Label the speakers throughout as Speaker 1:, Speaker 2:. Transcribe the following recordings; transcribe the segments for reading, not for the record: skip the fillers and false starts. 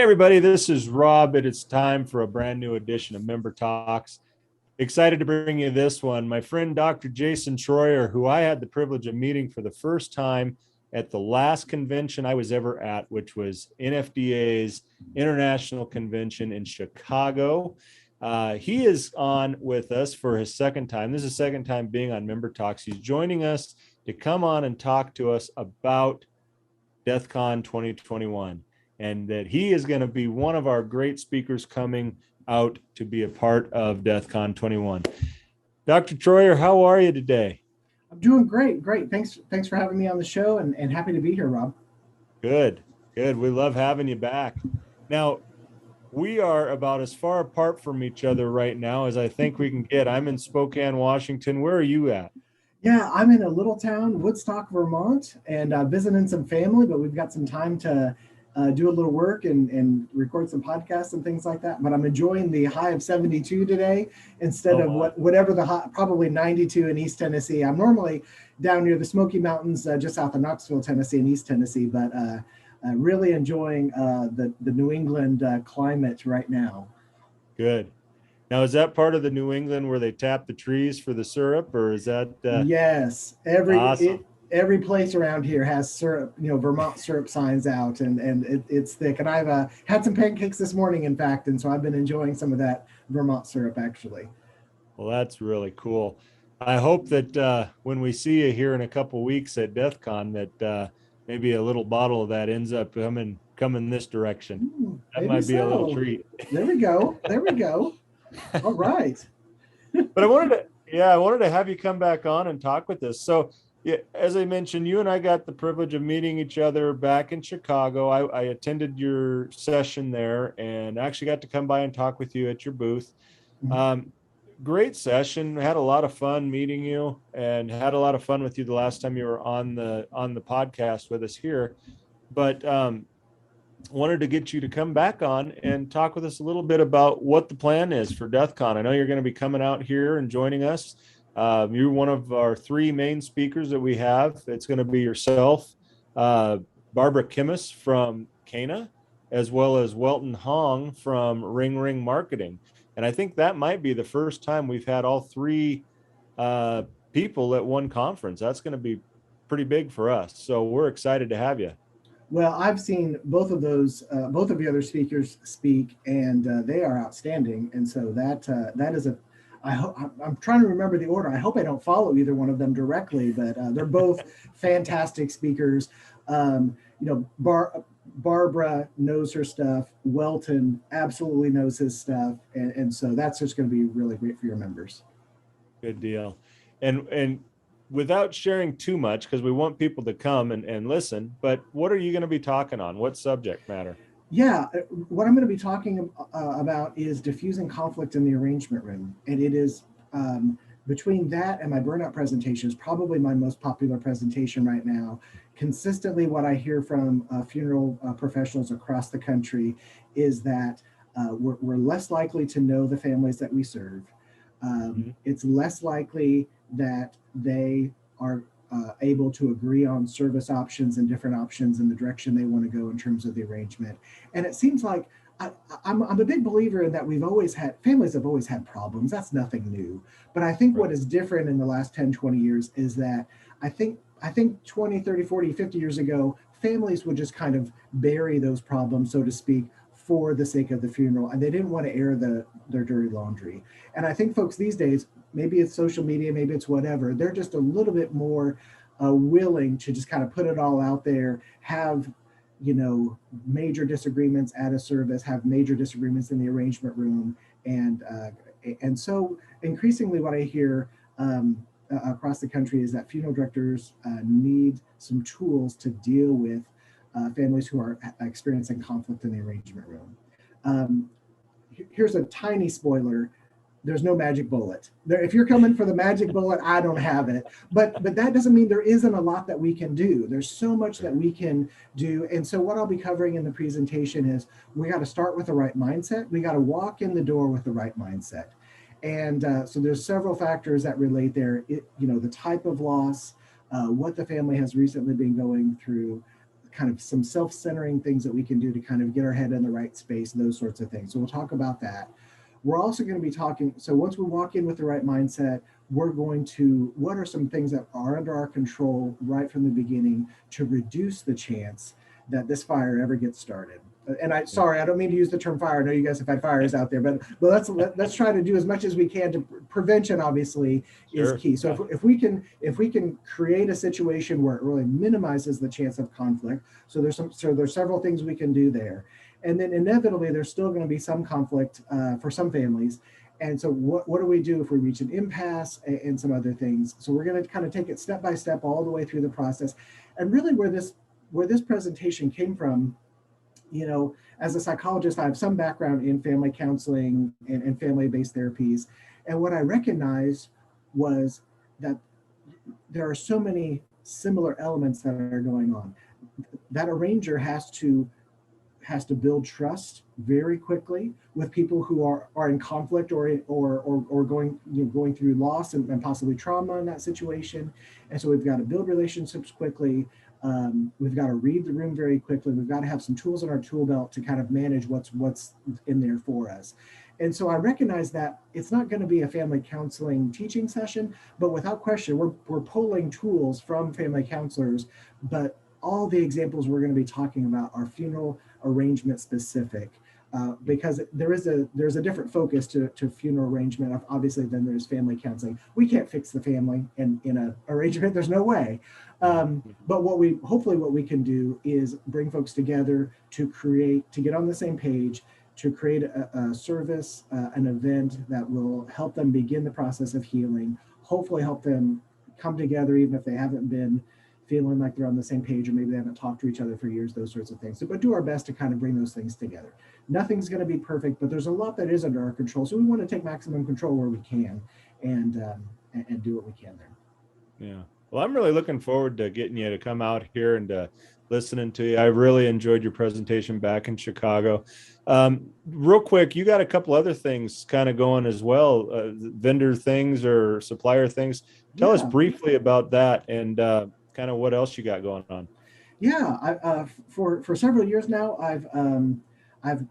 Speaker 1: everybody, this is Rob. It is time for a brand new edition of Member Talks. Excited to bring you this one. My friend Dr. Jason Troyer, who I had the privilege of meeting for the first time at the last convention I was ever at, which was NFDA's International Convention in Chicago. He is on with us for his second time. This is his second time being on Member Talks. He's joining us to come on and talk to us about DeathCon 2021, and that he is going to be one of our great speakers coming out to be a part of DeathCon 21. Dr. Troyer, how are you today?
Speaker 2: I'm doing great. Thanks for having me on the show, and happy to be here, Rob.
Speaker 1: Good. We love having you back. Now, we are about as far apart from each other right now as I think we can get. I'm in Spokane, Washington. Where are you at?
Speaker 2: Yeah, I'm in a little town, Woodstock, Vermont, and visiting some family, but we've got some time to do a little work and record some podcasts and things like that. But I'm enjoying the high of 72 today instead of whatever the high, probably 92 in East Tennessee. I'm normally down near the Smoky Mountains, just south of Knoxville, Tennessee, and East Tennessee, but really enjoying the New England climate right now.
Speaker 1: Good. Now, is that part of the New England where they tap the trees for the syrup, or is that?
Speaker 2: Yes, every place around here has syrup, Vermont syrup signs out, and it's thick. And I've had some pancakes this morning, in fact, and so I've been enjoying some of that Vermont syrup, actually.
Speaker 1: Well, that's really cool. I hope that when we see you here in a couple of weeks at DeathCon, that maybe a little bottle of that ends up coming this direction. That might be a little treat.
Speaker 2: There we go. All right.
Speaker 1: But I wanted to have you come back on and talk with us. So, yeah, as I mentioned, you and I got the privilege of meeting each other back in Chicago. I attended your session there and actually got to come by and talk with you at your booth. Great session. Had a lot of fun meeting you, and had a lot of fun with you the last time you were on the podcast with us here. But wanted to get you to come back on and talk with us a little bit about what the plan is for DeathCon. I know you're going to be coming out here and joining us. You're one of our three main speakers that we have. It's going to be yourself, Barbara Kimmis from Cana, as well as Welton Hong from Ring Marketing. And I think that might be the first time we've had all three people at one conference. That's going to be pretty big for us. So we're excited to have you.
Speaker 2: Well, I've seen both of the other speakers speak, and they are outstanding. And so that is I'm trying to remember the order. I hope I don't follow either one of them directly, but they're both fantastic speakers. Barbara knows her stuff. Welton absolutely knows his stuff. And so that's just going to be really great for your members.
Speaker 1: Good deal. And without sharing too much, because we want people to come and listen, but what are you going to be talking on? What subject matter?
Speaker 2: Yeah, what I'm going to be talking about is diffusing conflict in the arrangement room. And it is between that and my burnout presentation is probably my most popular presentation right now. Consistently, what I hear from funeral professionals across the country is that we're less likely to know the families that we serve. It's less likely that they are able to agree on service options and different options in the direction they want to go in terms of the arrangement. And it seems like I'm a big believer in that families have always had problems. That's nothing new. But I think what is different in the last 10, 20 years is that I think 20, 30, 40, 50 years ago, families would just kind of bury those problems, so to speak, for the sake of the funeral, and they didn't want to air their dirty laundry. And I think folks these days, maybe it's social media, maybe it's whatever, they're just a little bit more willing to just kind of put it all out there, have major disagreements at a service, have major disagreements in the arrangement room, and so increasingly what I hear across the country is that funeral directors need some tools to deal with families who are experiencing conflict in the arrangement room. Here's a tiny spoiler. There's no magic bullet. If you're coming for the magic bullet, I don't have it. But that doesn't mean there isn't a lot that we can do. There's so much that we can do. And so what I'll be covering in the presentation is we got to start with the right mindset. We got to walk in the door with the right mindset. And so there's several factors that relate there. The type of loss, what the family has recently been going through, kind of some self-centering things that we can do to kind of get our head in the right space, those sorts of things. So we'll talk about that. We're also going to be talking, so once we walk in with the right mindset, we're going to, what are some things that are under our control right from the beginning to reduce the chance that this fire ever gets started? And sorry, I don't mean to use the term fire. I know you guys have had fires out there, but let's try to do as much as we can to prevention. Obviously, is key. So if we can create a situation where it really minimizes the chance of conflict. So there's several things we can do there, and then inevitably there's still going to be some conflict for some families. And so what do we do if we reach an impasse and some other things? So we're going to kind of take it step by step all the way through the process, and really where this presentation came from. You know, as a psychologist, I have some background in family counseling and family-based therapies. And what I recognized was that there are so many similar elements that are going on. That arranger has to build trust very quickly with people who are in conflict or going through loss and possibly trauma in that situation. And so we've got to build relationships quickly. We've got to read the room very quickly. We've got to have some tools in our tool belt to kind of manage what's in there for us. And so I recognize that it's not going to be a family counseling teaching session, but without question, we're pulling tools from family counselors, but all the examples we're going to be talking about are funeral arrangement specific, because there's a different focus to funeral arrangement, obviously, than there's family counseling. We can't fix the family in an arrangement. There's no way. But what we can do is bring folks together to get on the same page, to create a service, an event that will help them begin the process of healing, hopefully help them come together even if they haven't been feeling like they're on the same page, or maybe they haven't talked to each other for years, those sorts of things. So, but do our best to kind of bring those things together. Nothing's going to be perfect, but there's a lot that is under our control. So we want to take maximum control where we can and do what we can there.
Speaker 1: Yeah. Well, I'm really looking forward to getting you to come out here and listening to you. I really enjoyed your presentation back in Chicago. Real quick, you got a couple other things kind of going as well, vendor things or supplier things. Tell us briefly about that and kind of what else you got going on.
Speaker 2: Yeah, for several years now, I've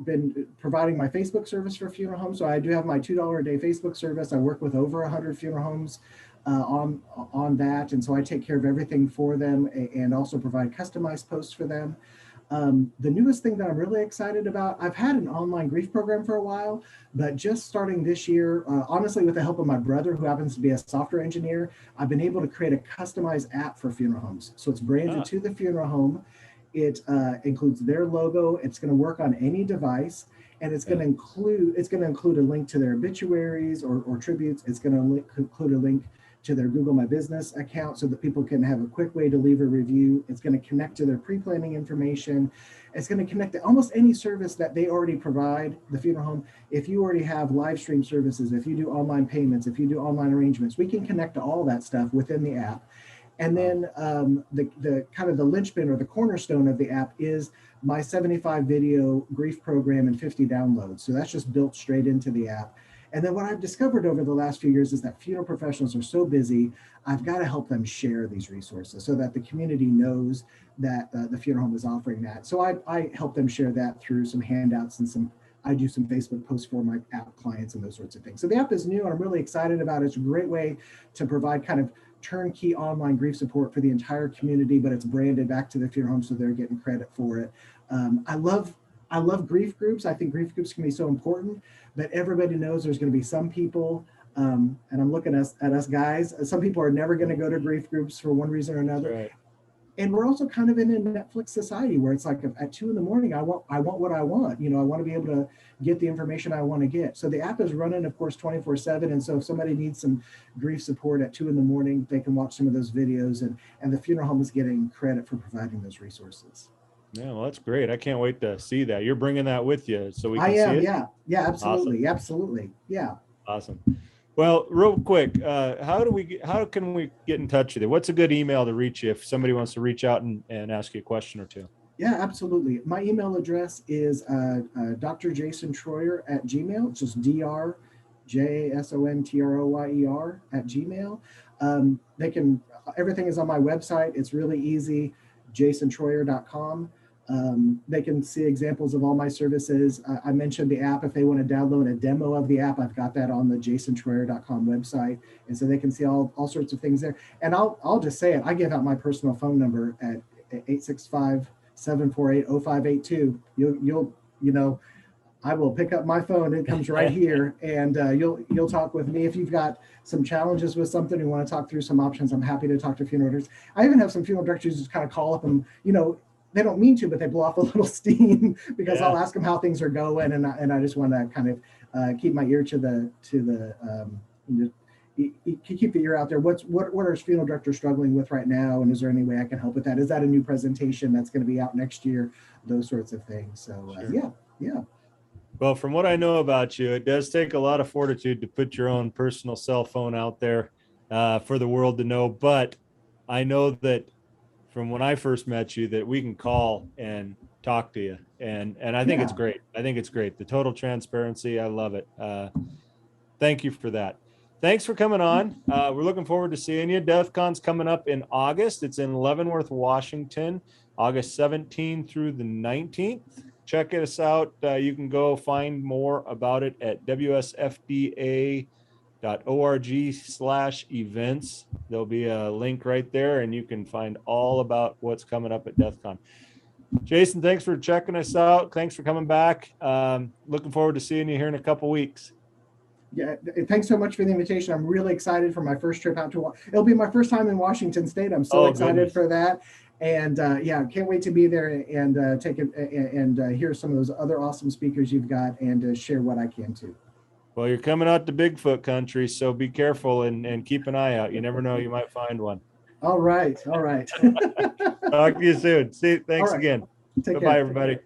Speaker 2: been providing my Facebook service for funeral homes. So I do have my $2 a day Facebook service. I work with over 100 funeral homes on that, and so I take care of everything for them and also provide customized posts for them. The newest thing that I'm really excited about, I've had an online grief program for a while, but just starting this year, honestly, with the help of my brother, who happens to be a software engineer, I've been able to create a customized app for funeral homes. So it's branded to the funeral home. It includes their logo. It's going to work on any device, and it's going to include a link to their obituaries or tributes. It's going to include a link to their Google My Business account so that people can have a quick way to leave a review. It's going to connect to their pre-planning information. It's going to connect to almost any service that they already provide, the funeral home. If you already have live stream services, if you do online payments, if you do online arrangements, we can connect to all that stuff within the app. And then the kind of the linchpin or the cornerstone of the app is my 75 video grief program and 50 downloads. So that's just built straight into the app. And then what I've discovered over the last few years is that funeral professionals are so busy, I've got to help them share these resources so that the community knows that the funeral home is offering that. So I help them share that through some handouts and I do some Facebook posts for my app clients and those sorts of things. So the app is new and I'm really excited about it. It's a great way to provide kind of turnkey online grief support for the entire community, but it's branded back to the funeral home so they're getting credit for it. I love grief groups. I think grief groups can be so important, but everybody knows there's going to be some people, and I'm looking at us guys, some people are never going to go to grief groups for one reason or another.
Speaker 1: Right.
Speaker 2: And we're also kind of in a Netflix society where it's like at 2 a.m, I want what I want. I want to be able to get the information I want to get. So the app is running, of course, 24/7. And so if somebody needs some grief support at 2 a.m, they can watch some of those videos, and the funeral home is getting credit for providing those resources.
Speaker 1: Yeah, well, that's great. I can't wait to see that. You're bringing that with you so we can see it?
Speaker 2: Yeah, absolutely.
Speaker 1: Awesome.
Speaker 2: Absolutely. Yeah.
Speaker 1: Awesome. Well, real quick, how can we get in touch with you? What's a good email to reach you if somebody wants to reach out and ask you a question or two?
Speaker 2: Yeah, absolutely. My email address is Dr. Jason Troyer at Gmail. It's just DrJasonTroyer at Gmail. Everything is on my website. It's really easy. jasontroyer.com. They can see examples of all my services. I mentioned the app. If they want to download a demo of the app, I've got that on the jasontroyer.com website. And so they can see all sorts of things there. And I'll just say it. I give out my personal phone number at 865-748-0582. I will pick up my phone. It comes right here, and you'll talk with me if you've got some challenges with something. You want to talk through some options. I'm happy to talk to funeral directors. I even have some funeral directors just kind of call up and they don't mean to, but they blow off a little steam because I'll ask them how things are going, and I just want to kind of keep my ear to the keep the ear out there. What are funeral directors struggling with right now, and is there any way I can help with that? Is that a new presentation that's going to be out next year? Those sorts of things. So yeah.
Speaker 1: Well, from what I know about you, it does take a lot of fortitude to put your own personal cell phone out there for the world to know. But I know that from when I first met you, that we can call and talk to you. And I think it's great. I think it's great. The total transparency. I love it. Thank you for that. Thanks for coming on. We're looking forward to seeing you. DeathCon's coming up in August. It's in Leavenworth, Washington, August 17th through the 19th. Check us out. You can go find more about it at wsfda.org/events. There'll be a link right there, and you can find all about what's coming up at DeathCon. Jason, thanks for checking us out. Thanks for coming back. Looking forward to seeing you here in a couple weeks.
Speaker 2: Yeah, thanks so much for the invitation. I'm really excited for my first trip out to. It'll be my first time in Washington State. I'm so excited for that. And can't wait to be there and take it and hear some of those other awesome speakers you've got and share what I can too.
Speaker 1: Well, you're coming out to Bigfoot country, so be careful and keep an eye out. You never know, you might find one.
Speaker 2: All right.
Speaker 1: Talk to you soon. See, thanks again.
Speaker 2: Take care.
Speaker 1: Bye-bye, everybody.